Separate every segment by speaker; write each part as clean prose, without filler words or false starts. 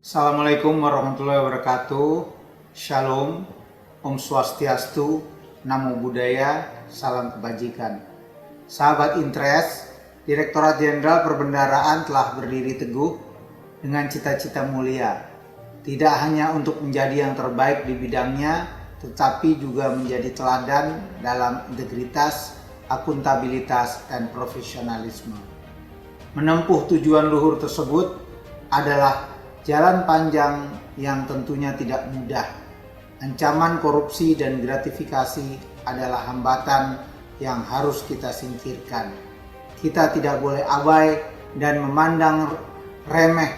Speaker 1: Assalamualaikum warahmatullahi wabarakatuh. Shalom, Om Swastiastu, Namo Buddhaya, Salam Kebajikan. Sahabat Intres, Direktorat Jenderal Perbendaharaan telah berdiri teguh dengan cita-cita mulia. Tidak hanya untuk menjadi yang terbaik di bidangnya, tetapi juga menjadi teladan dalam integritas, akuntabilitas, dan profesionalisme. Menempuh tujuan luhur tersebut adalah jalan panjang yang tentunya tidak mudah. Ancaman korupsi dan gratifikasi adalah hambatan yang harus kita singkirkan. Kita tidak boleh abai dan memandang remeh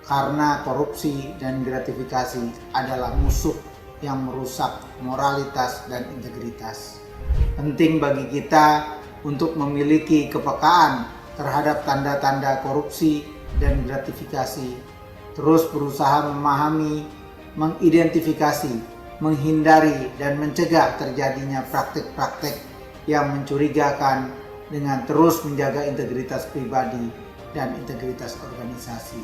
Speaker 1: karena korupsi dan gratifikasi adalah musuh yang merusak moralitas dan integritas. Penting bagi kita untuk memiliki kepekaan terhadap tanda-tanda korupsi dan gratifikasi, terus berusaha memahami, mengidentifikasi, menghindari, dan mencegah terjadinya praktik-praktik yang mencurigakan dengan terus menjaga integritas pribadi dan integritas organisasi.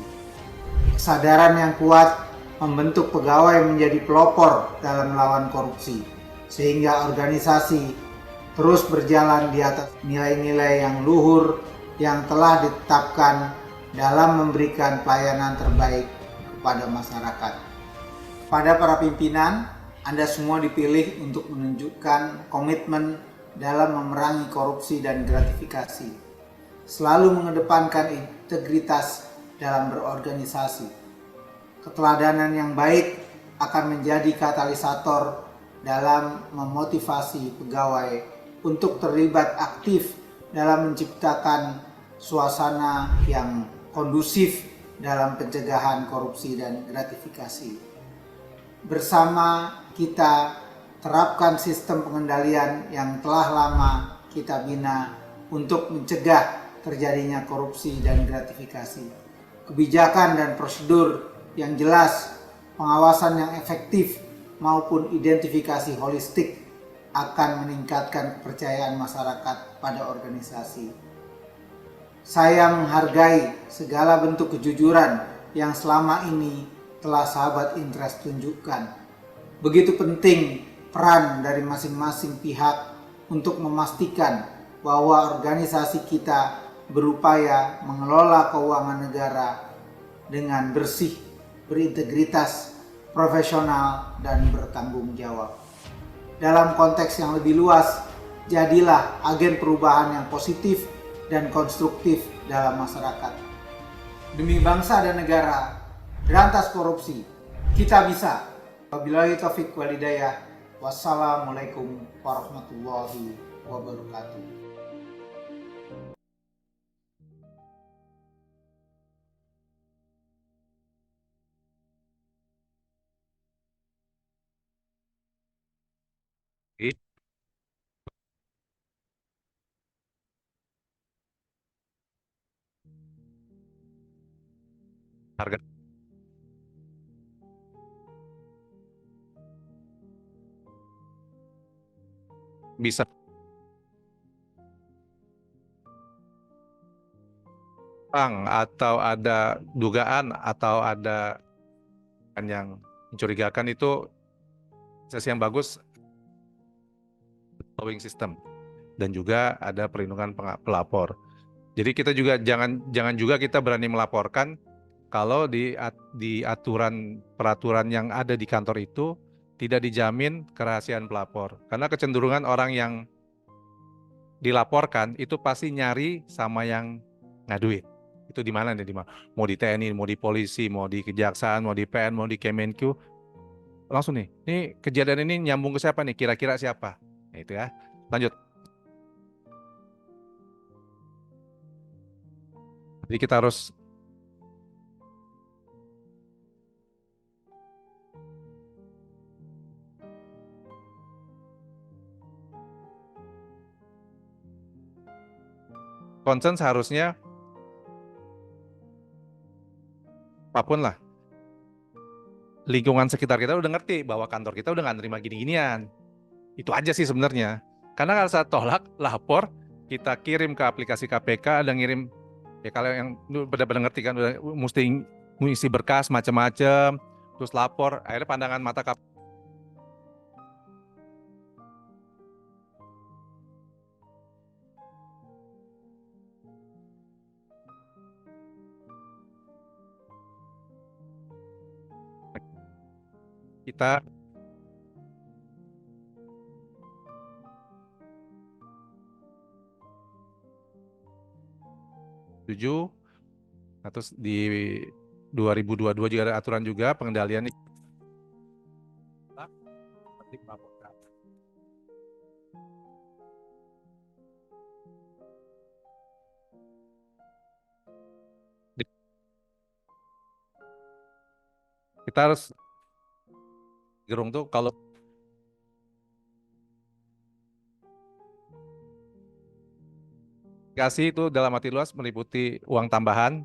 Speaker 1: Kesadaran yang kuat membentuk pegawai menjadi pelopor dalam melawan korupsi, sehingga organisasi terus berjalan di atas nilai-nilai yang luhur yang telah ditetapkan dalam memberikan pelayanan terbaik kepada masyarakat. Pada para pimpinan, Anda semua dipilih untuk menunjukkan komitmen dalam memerangi korupsi dan gratifikasi, selalu mengedepankan integritas dalam berorganisasi. Keteladanan yang baik akan menjadi katalisator dalam memotivasi pegawai untuk terlibat aktif dalam menciptakan suasana yang kondusif dalam pencegahan korupsi dan gratifikasi. Bersama kita terapkan sistem pengendalian yang telah lama kita bina untuk mencegah terjadinya korupsi dan gratifikasi. Kebijakan dan prosedur yang jelas, pengawasan yang efektif maupun identifikasi holistik akan meningkatkan kepercayaan masyarakat pada organisasi. Saya menghargai segala bentuk kejujuran yang selama ini telah sahabat Intres tunjukkan. Begitu penting peran dari masing-masing pihak untuk memastikan bahwa organisasi kita berupaya mengelola keuangan negara dengan bersih, berintegritas, profesional, dan bertanggung jawab. Dalam konteks yang lebih luas, jadilah agen perubahan yang positif dan konstruktif dalam masyarakat. Demi bangsa dan negara, berantas korupsi, kita bisa. Wabillahi taufiq wal hidayah. Wassalamualaikum warahmatullahi wabarakatuh.
Speaker 2: Harga bisa atau ada dugaan atau ada yang mencurigakan, itu sesi yang bagus following system dan juga ada perlindungan pelapor. Jadi kita juga jangan juga kita berani melaporkan kalau di aturan peraturan yang ada di kantor itu tidak dijamin kerahasiaan pelapor. Karena kecenderungan orang yang dilaporkan itu pasti nyari sama yang ngaduin. Itu di mana nih? Mau di TNI, mau di polisi, mau di kejaksaan, mau di PN, mau di Kemenku. Langsung nih, ini kejadian ini nyambung ke siapa nih? Kira-kira siapa? Nah, itu ya. Lanjut. Jadi kita harus concern seharusnya apapun lah. Lingkungan sekitar kita udah ngerti bahwa kantor kita udah nggak nerima gini-ginian. Itu aja sih sebenarnya. Karena kalau saya tolak, lapor, kita kirim ke aplikasi KPK, ada ngirim, ya kalau yang benar-benar ngerti kan, udah mesti ngisi berkas macam-macam, terus lapor, akhirnya pandangan mata kita setuju. Nah, terus di 2022 juga ada aturan juga pengendalian kita harus gerung tuh kalau kasih itu dalam arti luas meliputi uang tambahan,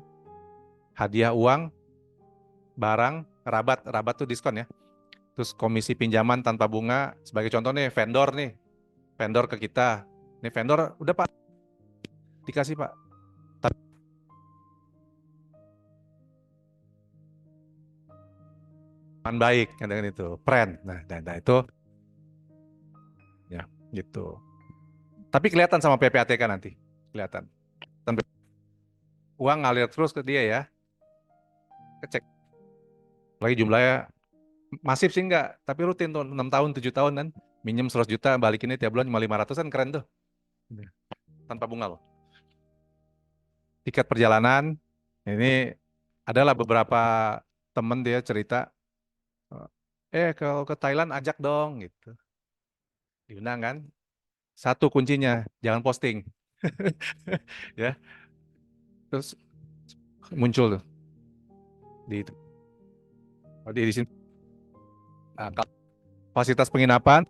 Speaker 2: hadiah uang, barang, rabat tuh diskon ya. Terus komisi pinjaman tanpa bunga, sebagai contoh nih vendor ke kita. Nih vendor udah Pak, dikasih Pak. Tapi baik kan dengan itu, friend. Nah itu ya gitu. Tapi kelihatan sama PPATK nanti, kelihatan. Uang ngalir terus ke dia ya, kecek. Lagi jumlahnya masif sih enggak, tapi rutin tuh 6 tahun, 7 tahun kan. Minjem 100 juta, balikinnya tiap bulan cuma 500 kan keren tuh. Tanpa bunga loh. Tiket perjalanan, ini adalah beberapa temen dia cerita, kalau ke Thailand ajak dong gitu. Diundang kan. Satu kuncinya, jangan posting. Ya, terus muncul tuh di sini. Nah, fasilitas penginapan,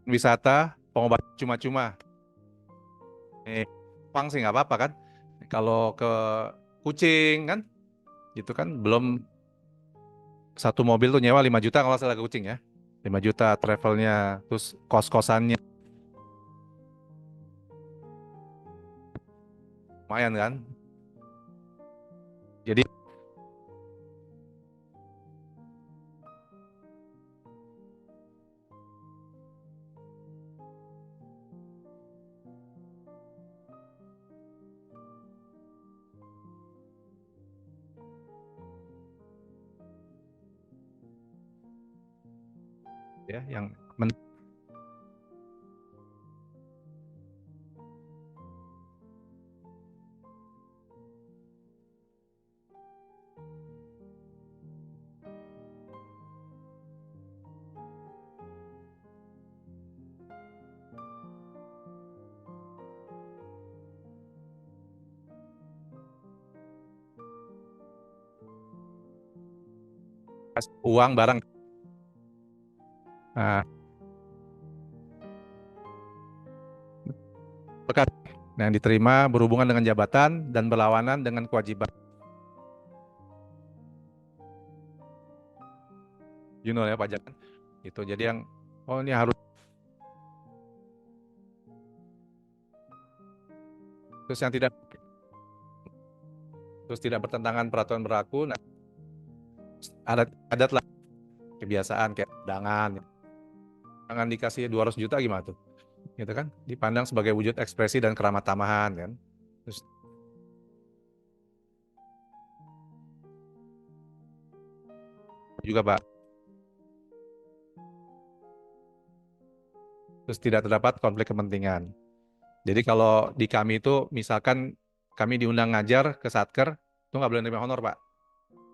Speaker 2: wisata, pengobatan cuma-cuma. Pang sih nggak apa-apa kan. Kalau ke Kucing kan, gitu kan belum satu mobil tuh nyewa 5 juta kalau salah ke Kucing ya. 5 juta travelnya, terus kos-kosannya. Lumayan kan. Jadi ya yang uang barang. Nah, berkat yang diterima berhubungan dengan jabatan dan berlawanan dengan kewajiban. Ya pajak kan. Gitu. Jadi yang ini harus terus yang tidak bertentangan peraturan berlaku. Nah, adat lah kebiasaan kayak undangan. Jangan dikasih 200 juta gimana tuh? Gitu kan? Dipandang sebagai wujud ekspresi dan keramat tamahan kan. Terus juga Pak. Terus tidak terdapat konflik kepentingan. Jadi kalau di kami itu misalkan kami diundang ngajar ke Satker, itu nggak boleh nerima honor Pak.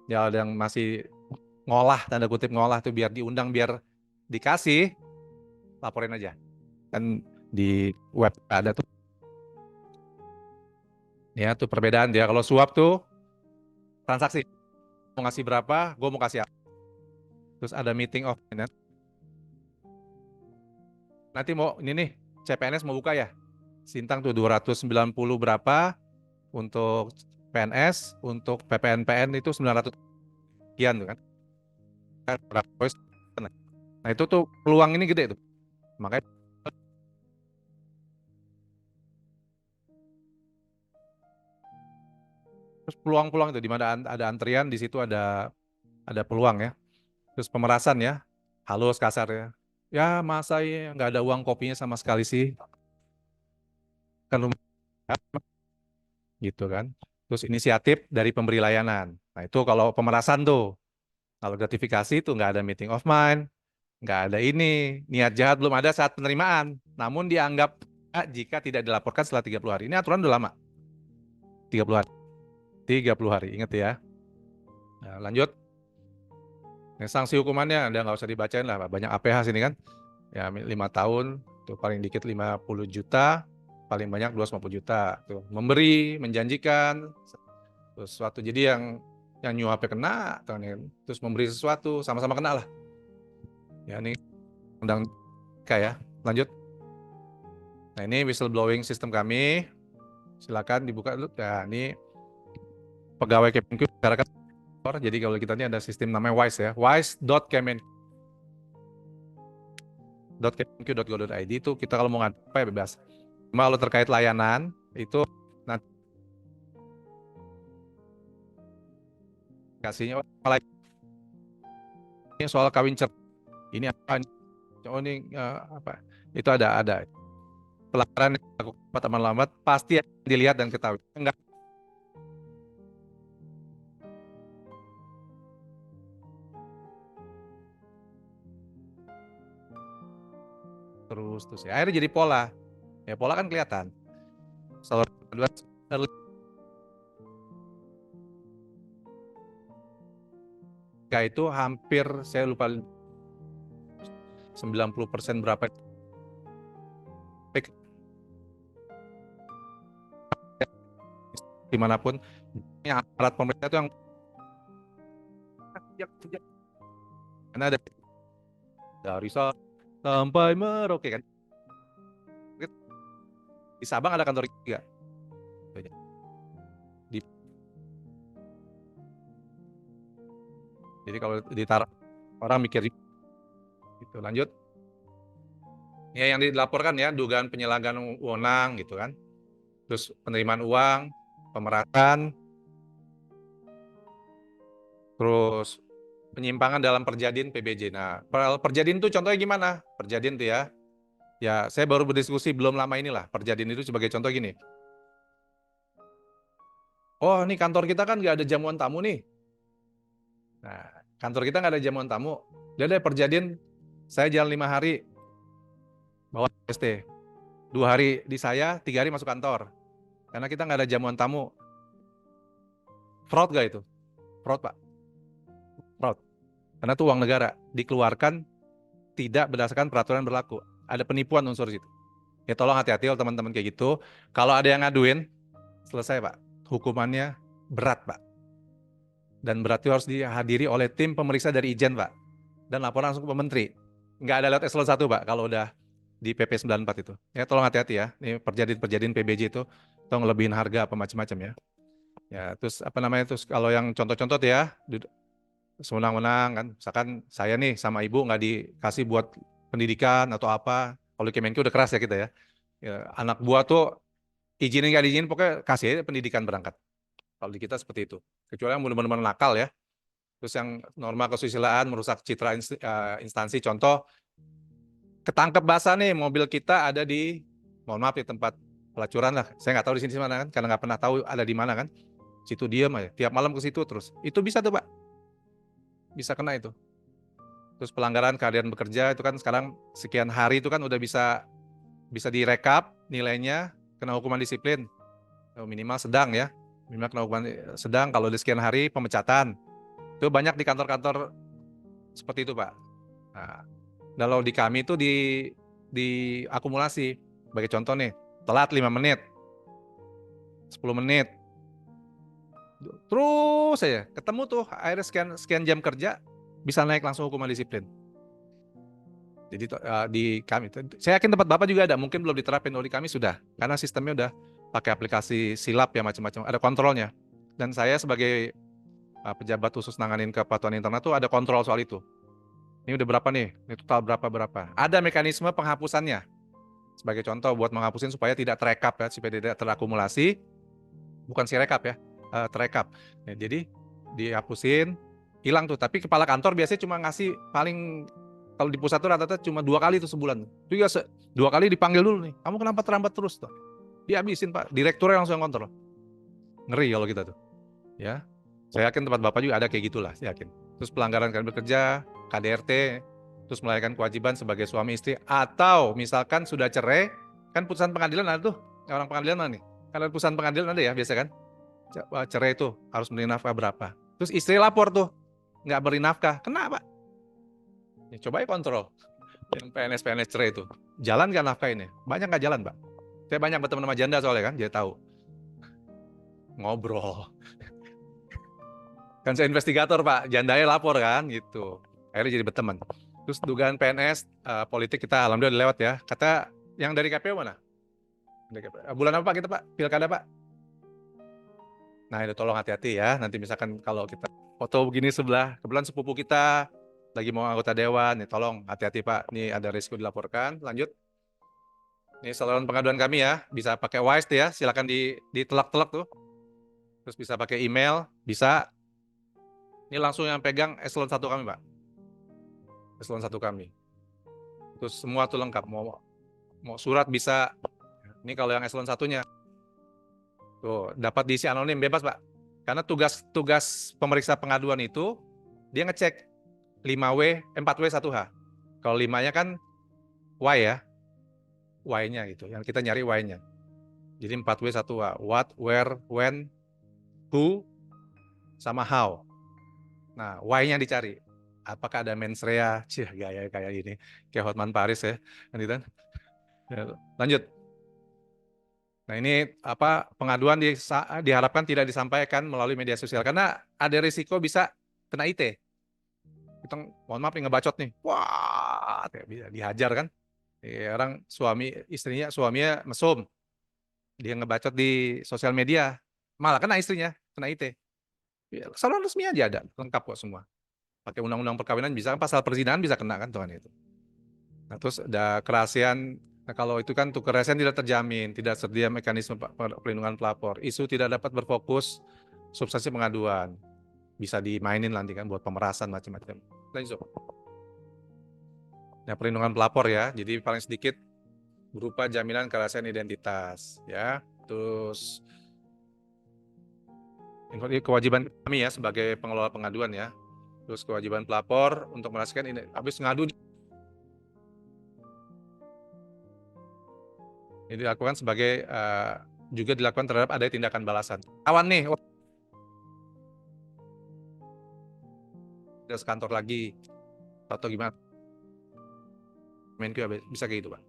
Speaker 2: Ya ada yang masih ngolah, tanda kutip ngolah tuh biar diundang, biar dikasih, laporin aja. Kan di web ada tuh. Ya tuh perbedaan dia. Kalau suap tuh transaksi. Mau ngasih berapa, gue mau kasih apa. Terus ada meeting of finance. Nanti mau ini nih, CPNS mau buka ya. Sintang tuh 290 berapa untuk PNS, untuk PPNPN itu 900 sekian tuh kan. Nah itu tuh peluang ini gede tuh. Makanya Terus peluang-peluang itu di mana ada antrian, di situ ada peluang ya. Terus pemerasan ya, halus kasar ya. Ya masa ya nggak ada uang kopinya sama sekali sih, kan gitu kan. Terus inisiatif dari pemberi layanan. Nah itu kalau pemerasan tuh, kalau gratifikasi itu nggak ada meeting of mind, nggak ada ini, niat jahat belum ada saat penerimaan. Namun dianggap jika tidak dilaporkan setelah 30 hari. Ini aturan udah lama, 30 hari. 30 hari, ingat ya. Nah, lanjut. Nah, sanksi hukumannya udah nggak usah dibacain lah, banyak APH sini kan. Ya 5 tahun, tuh paling dikit 50 juta, paling banyak 250 juta. Tuh, memberi, menjanjikan sesuatu. Jadi yang nyuapnya kena, terus memberi sesuatu, sama-sama kena lah. Ya ini undang kayak lanjut. Nah ini whistleblowing sistem kami, silakan dibuka dulu. Ya ini pegawai Kemenku masyarakat. Jadi kalau kita ini ada sistem namanya WISE ya, wise.kemenku.go.id itu kita kalau mau ngadu apa ya bebas. Cuma kalau terkait layanan itu nanti kasihnya ini soal kawin cerai. Ini apa? Oh ini apa? Itu ada pelanggaran yang dilakukan teman lambat pasti dilihat dan ketahui. Enggak terus ya. Akhirnya jadi pola. Ya pola kan kelihatan. Soal itu hampir saya lupa 90% berapa dimanapun yang aparat pemerintah itu yang karena ada dari sampai Merauke kan di Sabang ada kantor juga jadi kalau ditaruh orang mikir itu lanjut ya yang dilaporkan ya dugaan penyalahgunaan wewenang gitu kan terus penerimaan uang pemerasan terus penyimpangan dalam perjanjian PBJ. Nah, perjanjian itu contohnya gimana? Perjanjian itu ya saya baru berdiskusi belum lama inilah. Perjanjian itu sebagai contoh gini. Oh, ini kantor kita kan nggak ada jamuan tamu nih. Nah, kantor kita nggak ada jamuan tamu. Dia ada perjanjian, saya jalan 5 hari bawa ST. 2 hari di saya, 3 hari masuk kantor. Karena kita nggak ada jamuan tamu. Fraud gak itu? Fraud, Pak. Fraud. Karena itu uang negara dikeluarkan tidak berdasarkan peraturan berlaku. Ada penipuan unsur situ. Ya tolong hati-hati kalau teman-teman kayak gitu. Kalau ada yang ngaduin, selesai Pak. Hukumannya berat Pak. Dan berarti harus dihadiri oleh tim pemeriksa dari Ijen Pak. Dan laporan langsung ke Menteri. Nggak ada lewat eselon 1 Pak kalau udah di PP 94 itu. Ya tolong hati-hati ya. Ini perjanjian PBJ itu tolong lebihin harga apa macam-macam ya. Ya terus apa namanya terus kalau yang contoh-contoh ya sewenang-wenang kan. Misalkan saya nih sama ibu nggak dikasih buat pendidikan atau apa. Kalau Kemenku udah keras ya kita ya. Ya, anak buah tuh izinin nggak diizinin pokoknya kasih aja pendidikan berangkat. Kalau di kita seperti itu. Kecuali yang benar-benar nakal ya. Terus yang norma kesusilaan merusak citra instansi. Contoh ketangkep basah nih mobil kita ada di mohon maaf di tempat pelacuran lah. Saya nggak tahu di sini mana kan karena nggak pernah tahu ada di mana kan. Situ diam aja. Tiap malam ke situ terus. Itu bisa tuh Pak. Bisa kena itu. Terus pelanggaran keadaan bekerja itu kan sekarang sekian hari itu kan udah bisa direkap nilainya kena hukuman disiplin minimal sedang ya minimal kena hukuman sedang kalau di sekian hari pemecatan itu banyak di kantor-kantor seperti itu Pak. Nah, kalau di kami itu di akumulasi sebagai contoh nih telat 5 menit 10 menit terus saya ketemu tuh akhirnya sekian jam kerja bisa naik langsung hukuman disiplin. Jadi di kami, saya yakin tempat Bapak juga ada, mungkin belum diterapin oleh kami sudah, karena sistemnya udah pakai aplikasi silap ya macam-macam, ada kontrolnya. Dan saya sebagai pejabat khusus nanganin kepatuhan internet tuh ada kontrol soal itu. Ini udah berapa nih? Ini total berapa? Ada mekanisme penghapusannya. Sebagai contoh buat menghapusin supaya tidak terekap ya, supaya tidak terakumulasi. Bukan si rekap ya, terekap. Nah, jadi dihapusin, hilang tuh. Tapi kepala kantor biasanya cuma ngasih paling, kalau di pusat tuh rata-rata cuma 2 kali tuh sebulan. Itu ya 2 kali dipanggil dulu nih. Kamu kenapa terlambat terus tuh? Dihabisin Pak. Direkturnya langsung kontrol. Ngeri kalau kita tuh. Ya. Saya yakin tempat Bapak juga ada kayak gitulah, saya yakin. Terus pelanggaran kalian bekerja, KDRT, terus melalaikan kewajiban sebagai suami istri, atau misalkan sudah cerai, kan putusan pengadilan ada tuh. Orang pengadilan mana nih? Kalau putusan pengadilan ada ya biasa kan? Cerai itu harus beri nafkah berapa. Terus istri lapor tuh, nggak beri nafkah. Kenapa? Ya, coba ya kontrol. Yang PNS cerai itu. Jalan nggak nafkah ini? Banyak nggak jalan, Pak? Saya banyak berteman sama janda soalnya kan, dia tahu. Ngobrol. Kan saya investigator Pak, jandanya lapor kan gitu. Akhirnya jadi berteman. Terus dugaan PNS, politik kita alhamdulillah lewat ya. Kata yang dari KPU mana? Bulan apa Pak kita Pak? Pilkada Pak? Nah itu tolong hati-hati ya. Nanti misalkan kalau kita foto begini sebelah, kebetulan sepupu kita lagi mau anggota dewan, nih tolong hati-hati Pak. Ini ada risiko dilaporkan. Lanjut. Ini saluran pengaduan kami ya. Bisa pakai Wise ya. Silakan ditelak-telak tuh. Terus bisa pakai email, bisa. Ini langsung yang pegang eselon 1 kami Pak. Eselon 1 kami. Terus semua tuh lengkap. Mau surat bisa. Ini kalau yang eselon 1-nya. Tuh, dapat diisi anonim bebas, Pak. Karena tugas pemeriksa pengaduan itu dia ngecek 5W, 4W, 1H. Kalau 5-nya kan Y ya. Y-nya gitu. Yang kita nyari Y-nya. Jadi 4W, 1H. What, where, when, who, sama how. Nah, Y-nya dicari. Apakah ada mens rea? Cih, gaya kayak ini. Kayak Hotman Paris ya. Kan. Lanjut. Nah ini pengaduan diharapkan tidak disampaikan melalui media sosial karena ada risiko bisa kena IT. Kita mohon maaf nih ngebacot nih, wah bisa dihajar kan? Orang suaminya mesum, dia ngebacot di sosial media, malah kena istrinya kena IT. Saluran resmi aja ada, lengkap kok semua. Pakai undang-undang perkawinan bisa, pasal perzinahan bisa kena kan tuhan itu. Nah, terus ada kerahasiaan. Nah, kalau itu kan tuh kerahasiaan tidak terjamin, tidak tersedia mekanisme perlindungan pelapor. Isu tidak dapat berfokus substansi pengaduan. Bisa dimainin nanti kan buat pemerasan macam-macam. Lanjut. Nah, perlindungan pelapor ya. Jadi paling sedikit berupa jaminan kerahasiaan identitas ya. Terus kewajiban kami ya sebagai pengelola pengaduan ya. Terus kewajiban pelapor untuk merahasiakan ini habis ngadu ini dilakukan sebagai juga dilakukan terhadap ada tindakan balasan. Kawan nih, udah sekantor lagi atau gimana? Menku bisa kayak gitu Pak.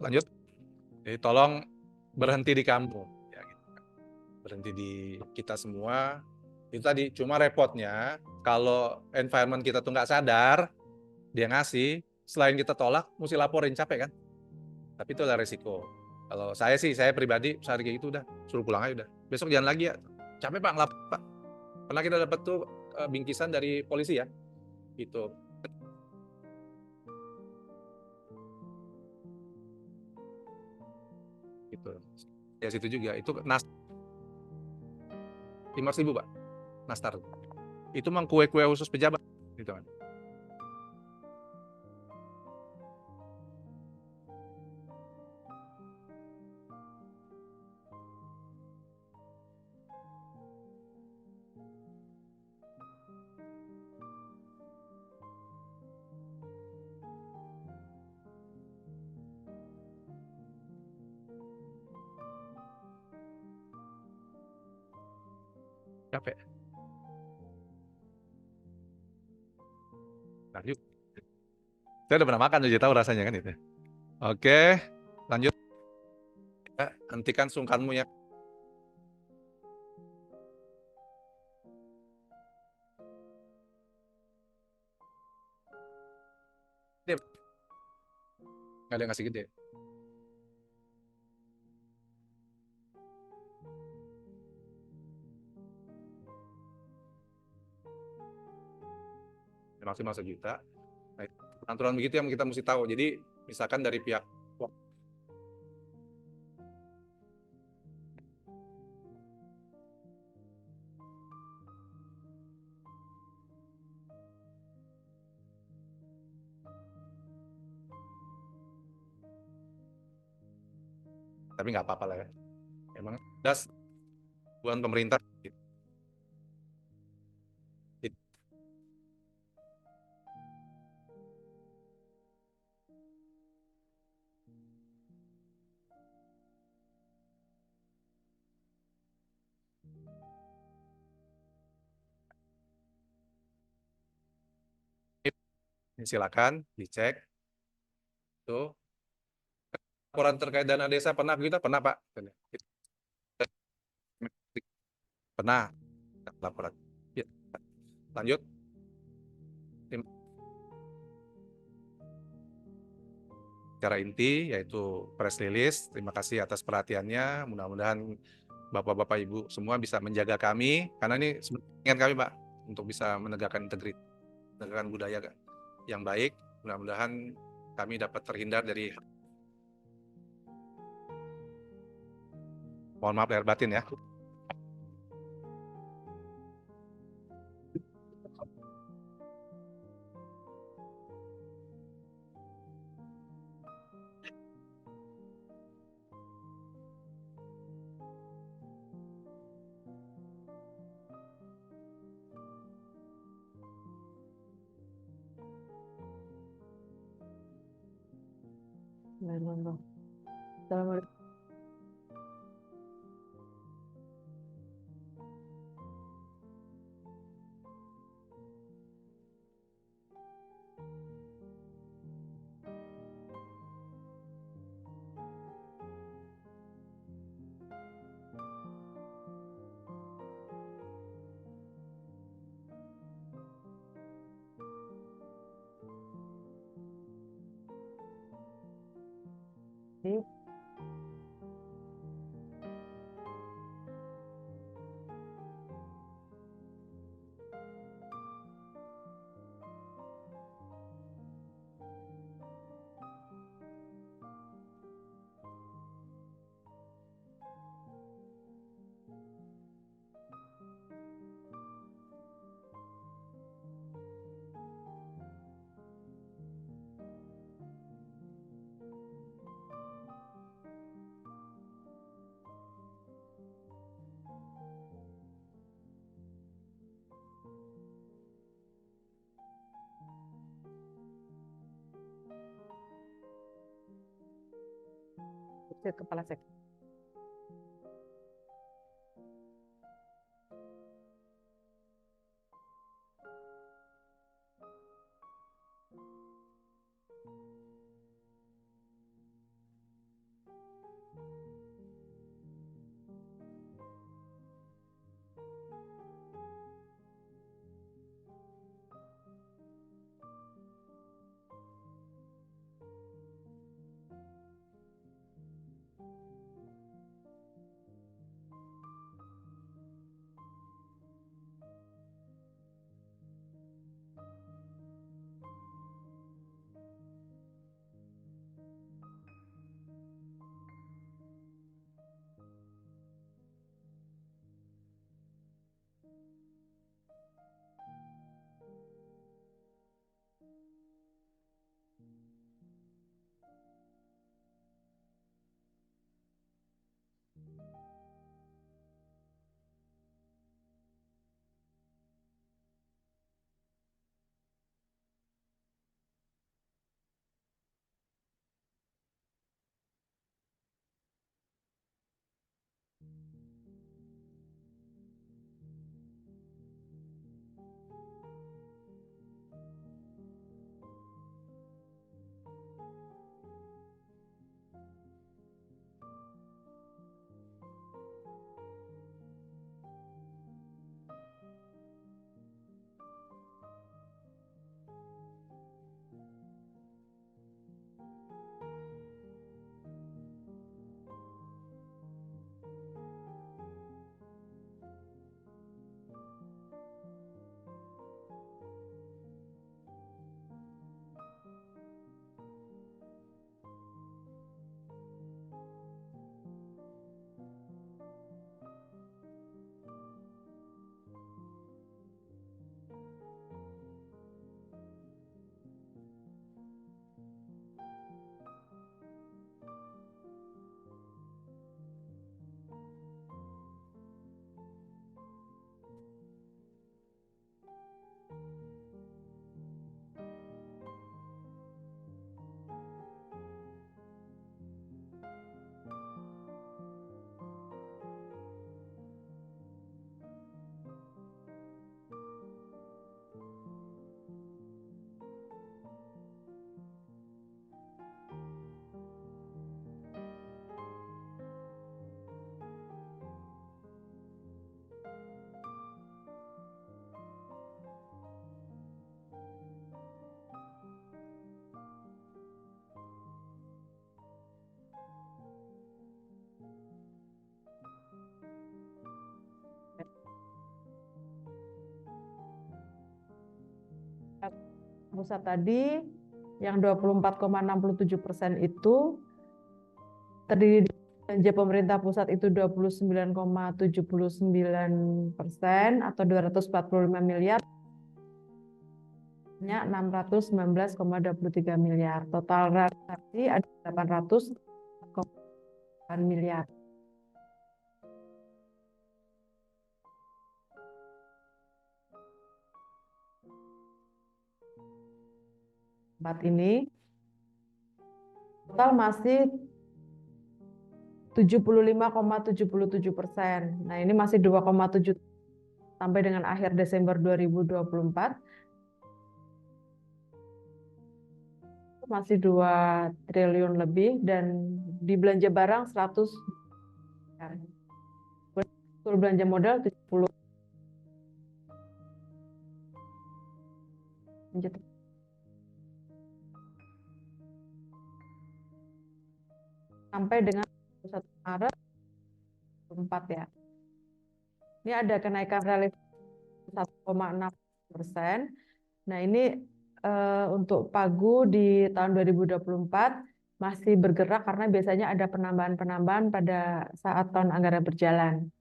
Speaker 2: Lanjut. Jadi tolong berhenti di kamu, ya, gitu. Berhenti di kita semua. Itu tadi cuma repotnya kalau environment kita tuh nggak sadar, dia ngasih, selain kita tolak, mesti laporin capek kan? Tapi itu adalah resiko. Kalau saya pribadi saat kayak gitu udah suruh pulang aja udah. Besok jangan lagi ya. Capek Pak, ngelapor Pak. Pernah kita dapat tuh bingkisan dari polisi ya. Gitu. Gitu. Ya situ juga itu 500.000 Pak. Nastar. Itu memang kue-kue khusus pejabat gitu kan. Capek. Nah, yuk. Saya udah pernah makan jadi tahu rasanya kan itu. Oke, lanjut. Hentikan sungkanmu ya. Nggak ada yang ngasih gede. Maksimal 1 juta. Nah, aturan begitu yang kita mesti tahu. Jadi misalkan dari pihak Tapi nggak apa-apa lah ya. Emang das bukan pemerintah. Silakan dicek. Tuh, laporan terkait dana desa pernah kita pernah Pak. Pernah laporan. Ya, lanjut. Secara inti yaitu press release. Terima kasih atas perhatiannya. Mudah-mudahan Bapak-bapak Ibu semua bisa menjaga kami karena ini sebenarnya kami Pak untuk bisa menegakkan integritas, menegakkan budaya yang baik. Mudah-mudahan kami dapat terhindar dari mohon maaf lahir batin ya.
Speaker 3: Assalamualaikum. Kepala Sek. pusat tadi yang 24,67% itu terdiri dari belanja pemerintah pusat itu 29,79% atau 245 miliar, 619,23 miliar. Total realisasi ada 800,8 miliar. Tempat ini total masih 75,77%. Nah, ini masih 2,7 sampai dengan akhir Desember 2024. Masih 2 triliun lebih dan di belanja barang 100 miliar. Belanja modal 70. Lanjut. Sampai dengan 1 Maret 2024 ya. Ini ada kenaikan relatif 1,6%. Nah, ini untuk pagu di tahun 2024 masih bergerak karena biasanya ada penambahan-penambahan pada saat tahun anggaran berjalan.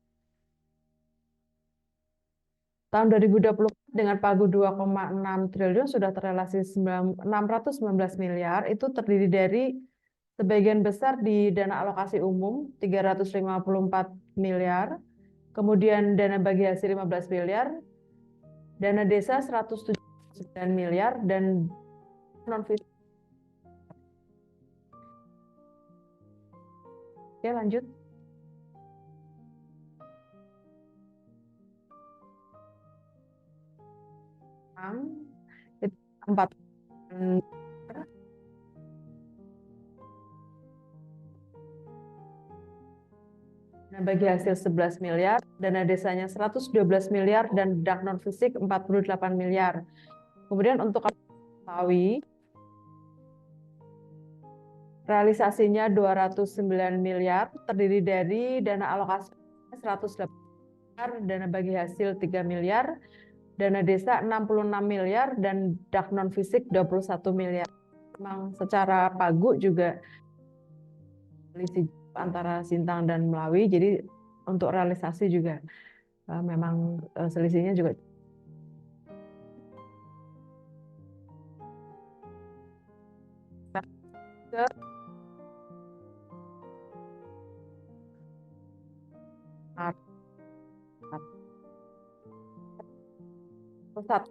Speaker 3: Tahun 2024 dengan pagu 2,6 triliun sudah terrealisasi 619 miliar, itu terdiri dari sebagian besar di dana alokasi umum 354 miliar, kemudian dana bagi hasil 15 miliar, dana desa 179 miliar, dan non fisik. Oke, lanjut. Itu 4 dana bagi hasil 11 miliar, dana desanya 112 miliar, dan dak non fisik 48 miliar. Kemudian untuk Pawi, realisasinya 209 miliar, terdiri dari dana alokasi 108 miliar, dana bagi hasil 3 miliar, dana desa 66 miliar, dan dak non fisik 21 miliar. Memang secara pagu juga selisih antara Sintang dan Melawi, jadi untuk realisasi juga memang selisihnya juga. Pusat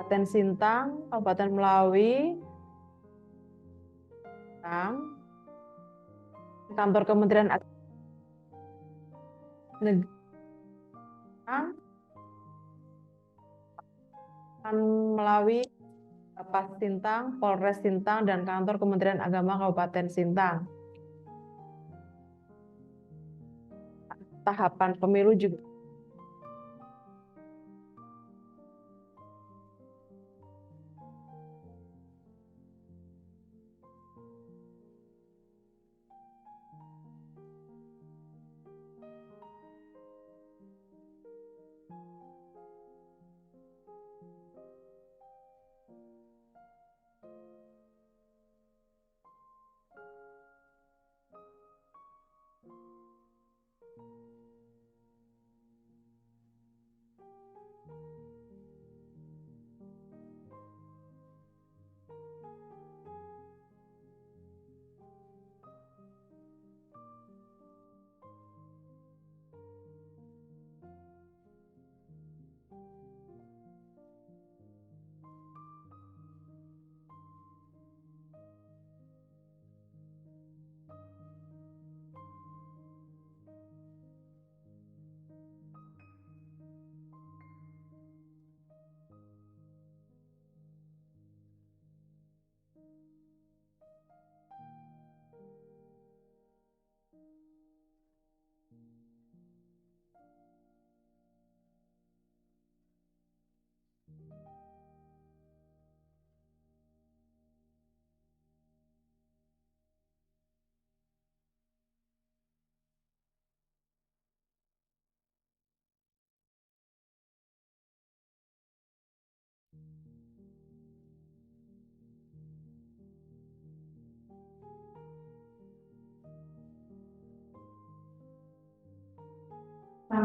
Speaker 3: Kabupaten Sintang, Kabupaten Melawi, kantor Kementerian Negeri Melawi, Bapas Sintang, Polres Sintang, dan kantor Kementerian Agama Kabupaten Sintang. Tahapan pemilu juga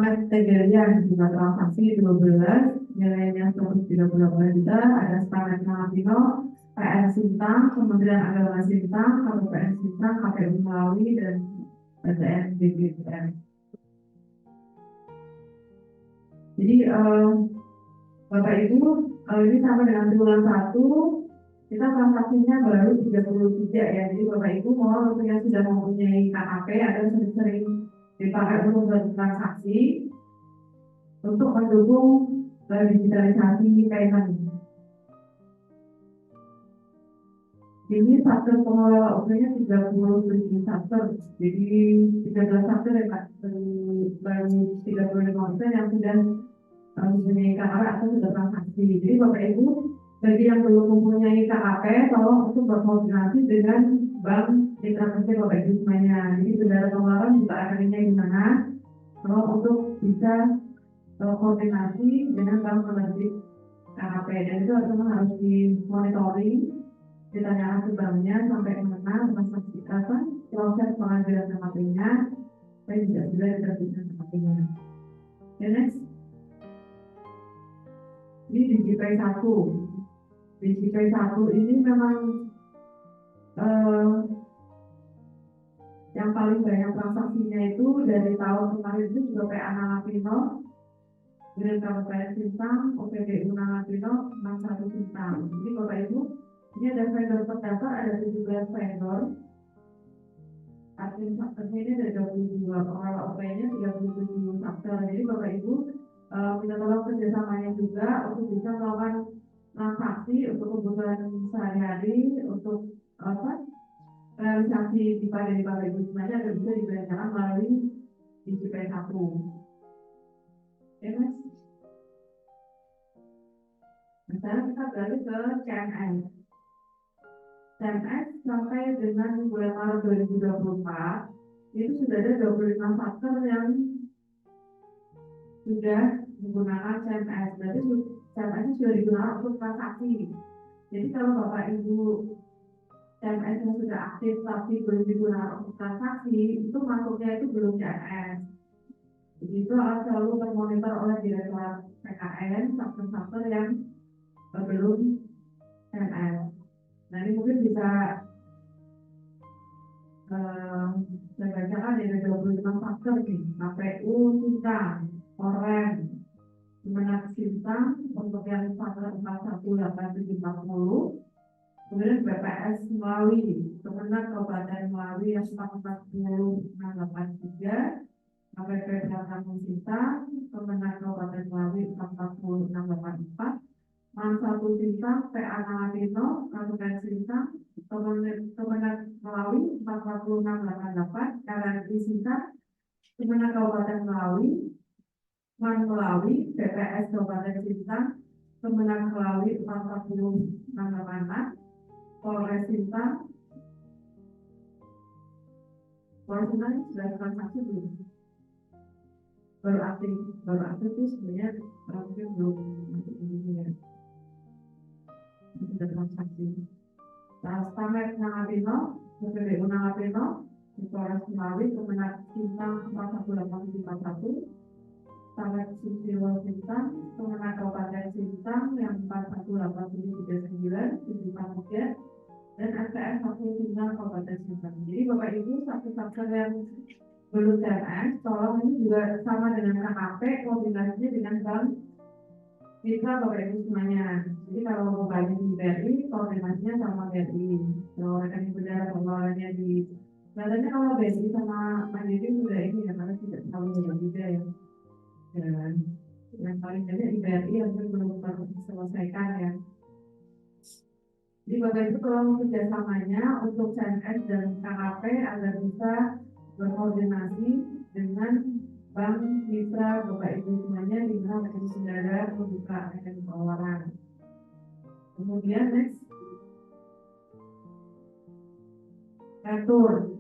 Speaker 3: Stamet Tegerian jumlah transaksi 12, nilainya 138 juta. Ada Stamet Nalapino, PN Sintang, Kementerian Agama Sintang, KPPN Sintang, KPU Malawi, dan BTN BPPN. Jadi Bapak Ibu, ini sama dengan triwulan 1, kita transaksinya baru 33 ya. Jadi Bapak Ibu mohon untuk yang sudah mempunyai KKP agar sering-sering dipakai untuk bertransaksi untuk mendukung digitalisasi payment. Ini faktor pengelola usahanya 37 faktor, jadi 13 faktor yang baru 35% yang sudah mempunyai KKP atau sudah transaksi. Jadi Bapak Ibu, bagi yang belum mempunyai KKP, tolong untuk berkoordinasi dengan bank mitra kerja Bapak Ibu semuanya. Jadi saudara pengeluaran juga rekeningnya di mana, tolong untuk bisa koordinasi dengan bank penerbit KKP, dan itu harus dimonitoring, ditanyakan ke banknya sampai mana transaksi proses pengambilan KKP-nya, dan juga sudah diterbitkan KKP-nya. Okay, next. Ini di GPay 1. Di GPay 1 ini memang yang paling banyak transaksinya itu dari tahun kemarin itu juga PA Nalapino, Grand Kabupaten Sintang, OPDU Nalapino, Mang 1 Sintang. Jadi Bapak Ibu, ini ada vendor terdaftar, ada 17 vendor. Admin faktornya ini ada 22, pengelola OP-nya 37 faktor. Jadi Bapak Ibu, minta tolong kerjasamanya juga untuk bisa melakukan transaksi untuk kebutuhan sehari-hari, untuk realisasi di Bapak Ibu semuanya agar bisa dibelanjakan melalui GPay 1. Oke, Mas. Nah, sekarang kita beralih ke CMS. CMS sampai dengan bulan Maret 2024 itu sudah ada 25 faktor yang sudah menggunakan CMS. Berarti CMS sudah digunakan untuk transaksi. Jadi kalau Bapak Ibu CMS yang sudah aktif tapi belum digunakan untuk transaksi, itu masuknya itu belum CMS. Jadi itu akan selalu termonitor oleh Direktorat PKN faktor-faktor yang belum CMS. Nah, ini mungkin bisa saya bacakan ada 25 faktor nih. KPU Sintang, Korem, Kemenak Sintang untuk yang faktor 418740, kemudian BPS Malawi, Kemenak Kabupaten Malawi yang 440.683, KPP Kabupaten Sintang, Kemenak Kabupaten Malawi 440.684, Mang 1 Sintang, PA Nalapino, Kabupaten Sintang, Kemenak Malawi 44688, RRI Sintang, Kemenak Kabupaten Malawi, Man Malawi, BPS Kabupaten Sintang, Kemenak Malawi 44688, Polres Sintang, Polres Sintang sudah transaksi belum? Baru aktif itu sebenarnya mungkin belum masuk ini ya. Sudah transaksi. Stamet Nalapino, PPDU Nalapino, Polres Malawi, Kemenak Sintang 41841, Stamet Susilo Sintang, Kemenak Kabupaten Sintang yang 41839, dan SPN 1 Sintang Kabupaten Sintang. Jadi Bapak Ibu, satu-satu yang belum CMS, tolong ini juga sama dengan KKP, koordinasinya dengan bank mitra Bapak Ibu semuanya. Jadi kalau mau bagi di BRI, koordinasinya sama BRI. Kalau rekening bendara pengeluarannya di katanya kalau BRI sama Mandiri sudah ini ya, karena tidak terlalu banyak juga ya. Dan yang paling banyak di BRI yang belum diselesaikan ya. Jadi Bapak Ibu tolong kerjasamanya untuk CMS dan KKP agar bisa berkoordinasi dengan bank mitra Bapak Ibu semuanya di mana rekening saudara membuka rekening pengeluaran. Kemudian next, retur.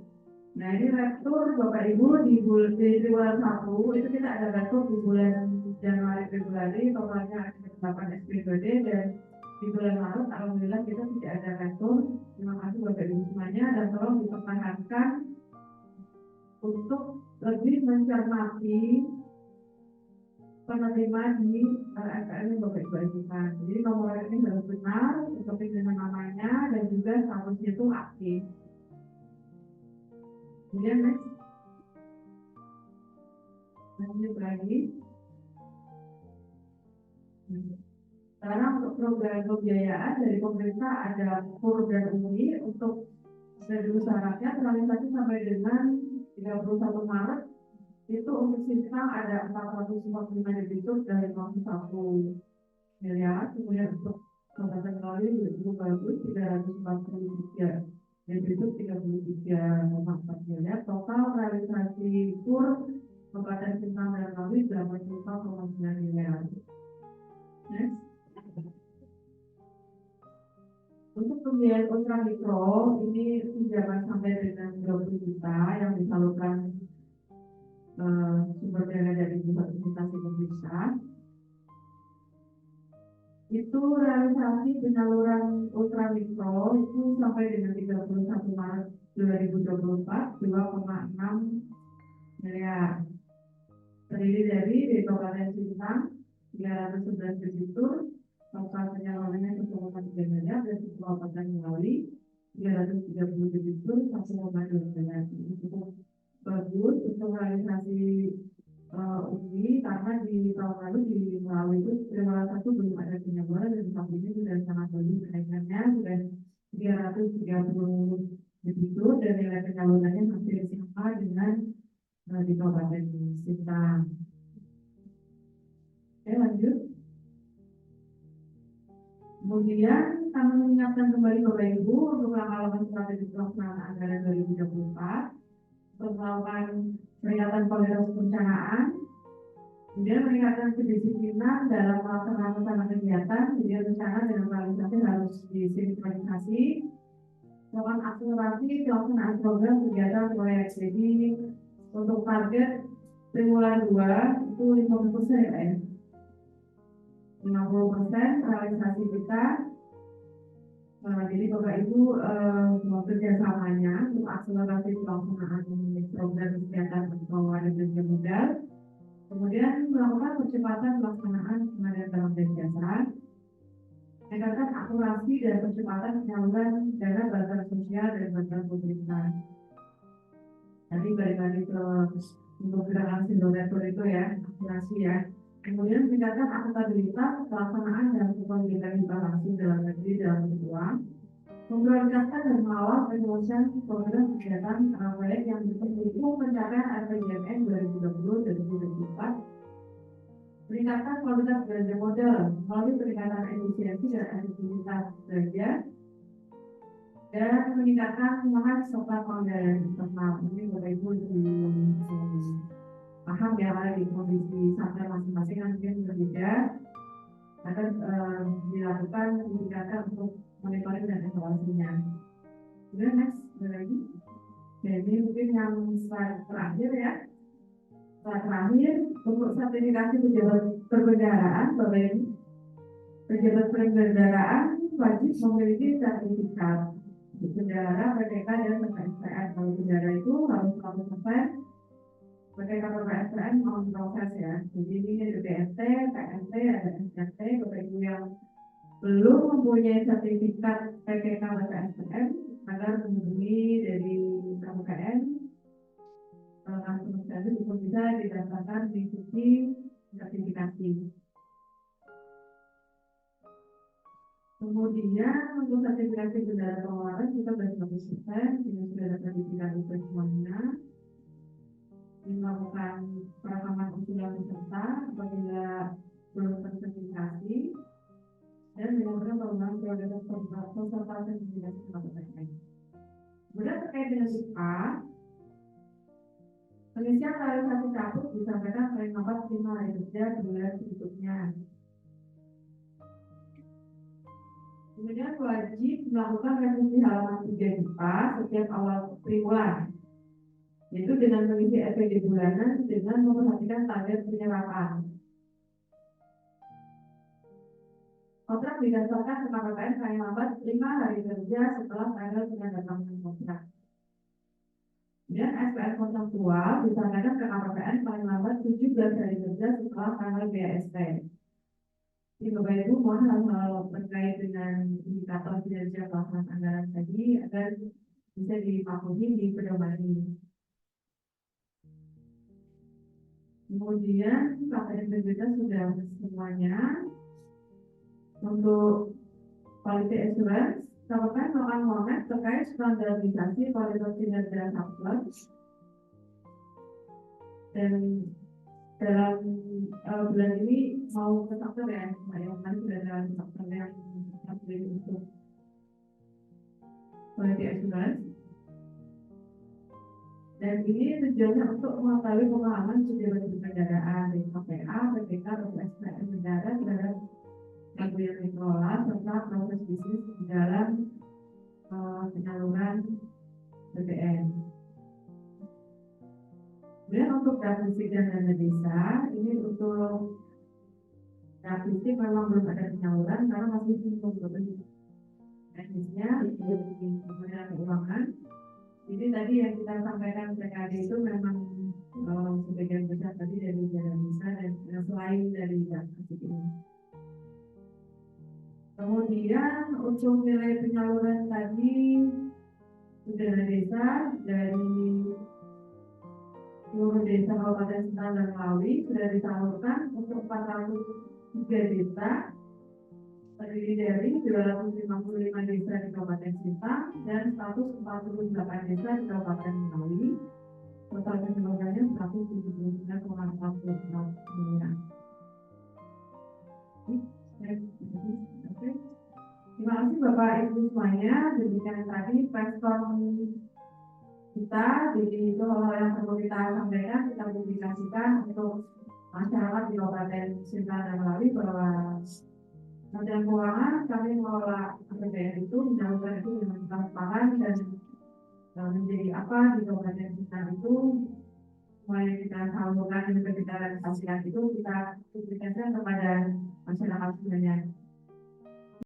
Speaker 3: Nah ini retur Bapak Ibu di bulan 1 itu kita ada retur di bulan Januari Februari totalnya ada 8 SPBD, dan di bulan Maret alhamdulillah kita tidak ada retur. Terima kasih Bapak Ibu semuanya, dan tolong dipertahankan untuk lebih mencermati
Speaker 4: penerima di SPM yang Bapak Ibu ajukan. Jadi nomor rekening harus benar seperti dengan namanya dan juga statusnya itu aktif. Kemudian next, lanjut lagi. Sekarang untuk program pembiayaan dari pemerintah ada KUR dan UI untuk dari usaha rakyat realisasi sampai dengan 31 Maret itu untuk sistem ada 445 debitur dari 51 miliar, kemudian untuk pembayaran melalui juga bagus 343 debitur 33,4 miliar, total realisasi KUR Kabupaten Sintang dan Ngawi 84,9 miliar. Next. Untuk pembiayaan ultra mikro ini pinjaman sampai dengan 20 juta yang disalurkan sumber dana dari pusat investasi pemerintah. Itu realisasi penyaluran ultra mikro itu sampai dengan 31 Maret 2024 2,6 miliar. Terdiri dari Kabupaten Sintang 311 debitur, total penyalurannya 1,3 miliar dan Kabupaten Ngawi 330 debitur 1,2 miliar. Cukup bagus untuk realisasi UI karena di tahun lalu di Ngawi itu triwulan 1 belum ada penyaluran dan tahun ini sudah sangat bagus kenaikannya sudah 330 debitur dan nilai penyalurannya hampir sama dengan di Kabupaten Sintang. Oke, lanjut. Kemudian kami mengingatkan kembali Bapak Ibu untuk langkah-langkah strategi pelaksanaan anggaran 2024 untuk melakukan peningkatan kualitas perencanaan, kemudian meningkatkan kedisiplinan dalam melaksanakan rencana kegiatan, kemudian rencana dan realisasi harus disinkronisasi, melakukan akselerasi pelaksanaan program kegiatan proyek. Jadi untuk target triwulan 2 itu 50% ya. 50% realisasi kita. Jadi Bapak Ibu kerjasamanya untuk akselerasi pelaksanaan program kegiatan pengelolaan dana modal, kemudian melakukan percepatan pelaksanaan pengadaan barang dan jasa, meningkatkan akurasi dan percepatan penyaluran dana bantuan sosial dan bantuan pemerintah. Tadi balik lagi ke untuk gerakan sindonetur itu ya, akurasi ya. Kemudian meningkatkan akuntabilitas pelaksanaan dan kegiatan instalasi dalam negeri dalam uang, memprioritaskan dan mengawal penyelesaian program kegiatan proyek yang mendukung pencapaian RPJMN 2020-2024, meningkatkan kualitas belanja modal melalui peningkatan efisiensi dan efektivitas belanja, dan meningkatkan semangat serta penganggaran internal. Ini Bapak Ibu paham ya, di kondisi sampai masing-masing yang mungkin berbeda akan dilakukan peningkatan untuk monitoring dan evaluasinya. Kemudian next lagi, jadi mungkin yang slide terakhir ya. Slide terakhir untuk sertifikasi pejabat perbendaharaan, Bapak Ibu. Pejabat perbendaharaan wajib memiliki sertifikat bendahara, PPK dan PPSPN. Kalau bendahara itu harus 100%. PPK PPSPN on proses ya. Jadi ini ada BST, PNT, ada SNT. Bapak Ibu yang belum mempunyai sertifikat PPK PPSPN agar menghubungi dari KPKN. Langsung saja untuk bisa didaftarkan mengikuti sertifikasi. Kemudian untuk sertifikasi bendahara pengeluaran kita sudah 100%, ini sudah dapat sertifikasi semuanya. Melakukan perekaman usulan peserta apabila belum tersertifikasi dan melakukan pengembangan prioritas peserta sertifikasi KPKN. Kemudian terkait dengan UPA, pengisian realisasi cabut disampaikan paling lambat 5 hari kerja bulan berikutnya. Kemudian wajib melakukan revisi halaman 3 IPA setiap awal triwulan, yaitu dengan mengisi FPD bulanan dengan memperhatikan target penyerapan. Kontrak didasarkan ke KPKN paling lambat 5 hari kerja setelah tanggal penandatanganan kontrak. Kemudian SPN kontraktual disampaikan ke KPPN paling lambat 17 hari kerja setelah tanggal BAST. Jadi Bapak Ibu mohon hal-hal terkait dengan indikator kinerja pelaksanaan anggaran tadi agar bisa dipahami di pedomani. Kemudian KPN BPJS sudah semuanya. Untuk quality assurance, KPPN melakukan format terkait standarisasi kualitas kinerja Satgas. Dan dalam bulan ini mau ke sektor ya, Mbak ya, kan sudah ada sektor yang terpilih untuk quality assurance. Dan ini tujuannya untuk mengetahui pemahaman pejabat kendaraan dari KPA, PPK, atau SPN negara terhadap lagu yang dikelola serta proses bisnis di dalam penyaluran BPN. Kemudian untuk dana fisik dan dana desa, ini untuk dana fisik memang belum ada penyaluran karena masih belum teknisnya di Kementerian Keuangan. Jadi tadi yang kita sampaikan TKD itu memang sebagian besar tadi dari dana desa dan selain dari dana fisik ini. Kemudian untuk nilai penyaluran tadi dana desa dari seluruh desa Kabupaten Sintang dan Melawi sudah disalurkan untuk 403 desa terdiri dari 255 desa di Kabupaten Sintang dan 148 desa di Kabupaten Melawi. Total penyalurannya 179,44 miliar. Terima kasih Bapak Ibu semuanya. Demikian tadi preskon kita, jadi itu hal yang perlu kita sampaikan, kita publikasikan untuk masyarakat di Kabupaten Sintang dan Melawi bahwa Kementerian Keuangan kami mengelola APBN itu, menyalurkan itu dengan transparan dan menjadi apa di Kabupaten Sintang itu, mulai kita salurkan dan kita realisasikan itu kita publikasikan kepada masyarakat sebenarnya.